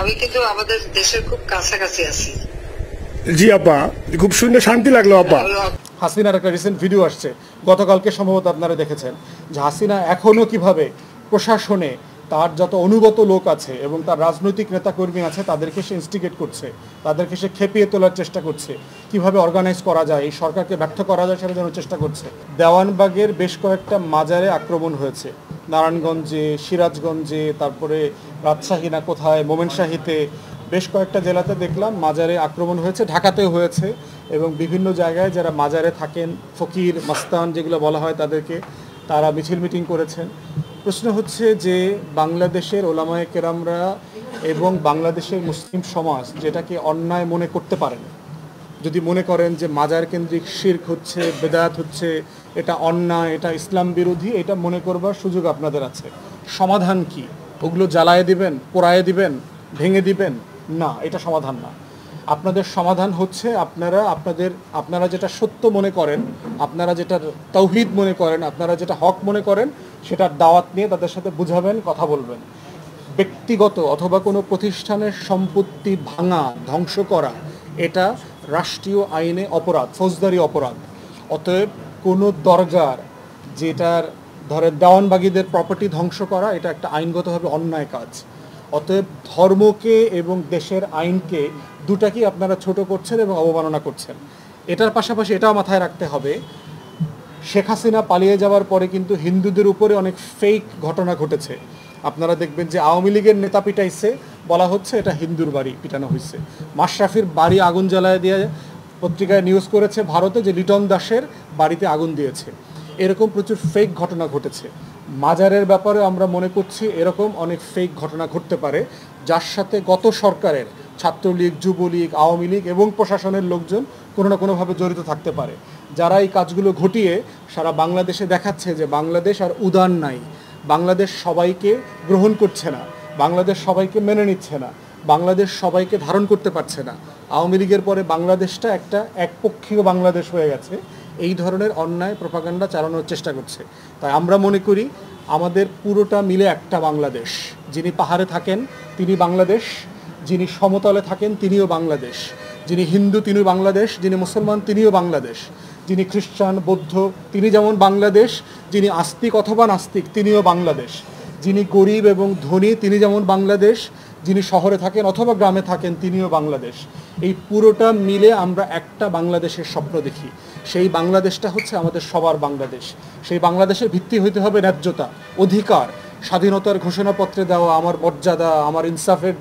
আমি কিন্তু আমাদের দেশের খুব কাছাকাছি আছি। জি আপা, খুব শুনে শান্তি লাগলো আপা। হাসিনার একটা রিসেন্ট ভিডিও আসছে, গতকালকে সম্ভবত আপনারা দেখেছেন, যে হাসিনা এখনও কিভাবে প্রশাসনে তার যত অনুগত লোক আছে এবং তার রাজনৈতিক নেতাকর্মী আছে তাদেরকে সে ইনস্টিগেট করছে, তাদেরকে সে খেপিয়ে তোলার চেষ্টা করছে, কিভাবে অর্গানাইজ করা যায়, এই সরকারকে ব্যর্থ করা যায় সেটা যেন চেষ্টা করছে। দেওয়ানবাগের বেশ কয়েকটা মাজারে আক্রমণ হয়েছে, নারায়ণগঞ্জে, সিরাজগঞ্জে, তারপরে রাজশাহী না কোথায়, মোমেনশাহীতে, বেশ কয়েকটা জেলাতে দেখলাম মাজারে আক্রমণ হয়েছে, ঢাকাতেও হয়েছে। এবং বিভিন্ন জায়গায় যারা মাজারে থাকেন, ফকির মাস্তান যেগুলো বলা হয় তাদেরকে, তারা মিছিল মিটিং করেছেন। প্রশ্ন হচ্ছে যে বাংলাদেশের ওলামায়ে কেরামরা এবং বাংলাদেশের মুসলিম সমাজ যেটাকে অন্যায় মনে করতে পারেন, যদি মনে করেন যে মাজার কেন্দ্রিক শিরক হচ্ছে, বেদাত হচ্ছে, এটা অন্যায়, এটা ইসলাম বিরোধী, এটা মনে করবার সুযোগ আপনাদের আছে। সমাধান কি? ওগুলো জ্বালায়ে দিবেন, পোড়ায়ে দিবেন, ভেঙে দিবেন? না, এটা সমাধান না। আপনাদের সমাধান হচ্ছে আপনারা যেটা সত্য মনে করেন, আপনারা যেটা তাওহীদ মনে করেন, আপনারা যেটা হক মনে করেন, সেটার দাওয়াত নিয়ে তাদের সাথে বুঝাবেন, কথা বলবেন। ব্যক্তিগত অথবা কোনো প্রতিষ্ঠানের সম্পত্তি ভাঙা, ধ্বংস করা, এটা রাষ্ট্রীয় আইনে অপরাধ, ফৌজদারি অপরাধ। অতএব কোনো দরগার, যেটার ধরে দেওয়ানবাগীদের প্রপার্টি ধ্বংস করা, এটা একটা আইনগতভাবে অন্যায় কাজ। অতএব ধর্মকে এবং দেশের আইনকে দুটাকেই আপনারা ছোট করছেন এবং অবমাননা করছেন। এটার পাশাপাশি এটাও মাথায় রাখতে হবে, শেখ হাসিনা পালিয়ে যাওয়ার পরে কিন্তু হিন্দুদের উপরে অনেক ফেক ঘটনা ঘটেছে। আপনারা দেখবেন যে আওয়ামী লীগের নেতা পিটাইছে, বলা হচ্ছে এটা হিন্দুর বাড়ি পিটানো হয়েছে। মাশরাফির বাড়ি আগুন জ্বালায় দিয়ে পত্রিকায় নিউজ করেছে ভারতে যে লিটন দাসের বাড়িতে আগুন দিয়েছে। এরকম প্রচুর ফেক ঘটনা ঘটেছে। মাজারের ব্যাপারে আমরা মনে করছি এরকম অনেক ফেক ঘটনা ঘটতে পারে, যার সাথে গত সরকারের ছাত্রলীগ, যুবলীগ, আওয়ামী লীগ এবং প্রশাসনের লোকজন কোনো না কোনোভাবে জড়িত থাকতে পারে, যারা এই কাজগুলো ঘটিয়ে সারা বাংলাদেশে দেখাচ্ছে যে বাংলাদেশ আর উদার নাই, বাংলাদেশ সবাইকে গ্রহণ করছে না, বাংলাদেশ সবাইকে মেনে নিচ্ছে না, বাংলাদেশ সবাইকে ধারণ করতে পারছে না। আওয়ামী লীগের পরে বাংলাদেশটা একটা একপক্ষীয় বাংলাদেশ হয়ে গেছে। এই ধরনের অন্যায় প্রপাগান্ডা চালানোর চেষ্টা করছে। তাই আমরা মনে করি আমাদের পুরোটা মিলে একটা বাংলাদেশ। যিনি পাহাড়ে থাকেন তিনি বাংলাদেশ, যিনি সমতলে থাকেন তিনিও বাংলাদেশ, যিনি হিন্দু তিনিও বাংলাদেশ, যিনি মুসলমান তিনিও বাংলাদেশ, যিনি খ্রিস্টান, বৌদ্ধ তিনি যেমন বাংলাদেশ, যিনি আস্তিক অথবা নাস্তিক তিনিও বাংলাদেশ, যিনি গরিব এবং ধনী তিনি যেমন বাংলাদেশ, যিনি শহরে থাকেন অথবা গ্রামে থাকেন তিনিও বাংলাদেশ। এই পুরোটা মিলে আমরা একটা বাংলাদেশের স্বপ্ন দেখি। সেই বাংলাদেশটা হচ্ছে আমাদের সবার বাংলাদেশ। সেই বাংলাদেশের ভিত্তি হইতে হবে ন্যায্যতা, অধিকার, স্বাধীনতার ঘোষণাপত্রে দেওয়া আমার মর্যাদা, আমার ইনসাফের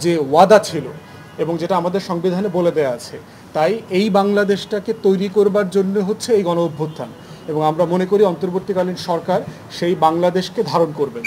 যে ওয়াদা ছিল এবং যেটা আমাদের সংবিধানে বলে দেওয়া আছে। তাই এই বাংলাদেশটাকে তৈরি করবার জন্য হচ্ছে এই গণ অভ্যুত্থান, এবং আমরা মনে করি অন্তর্বর্তীকালীন সরকার সেই বাংলাদেশকে ধারণ করবেন।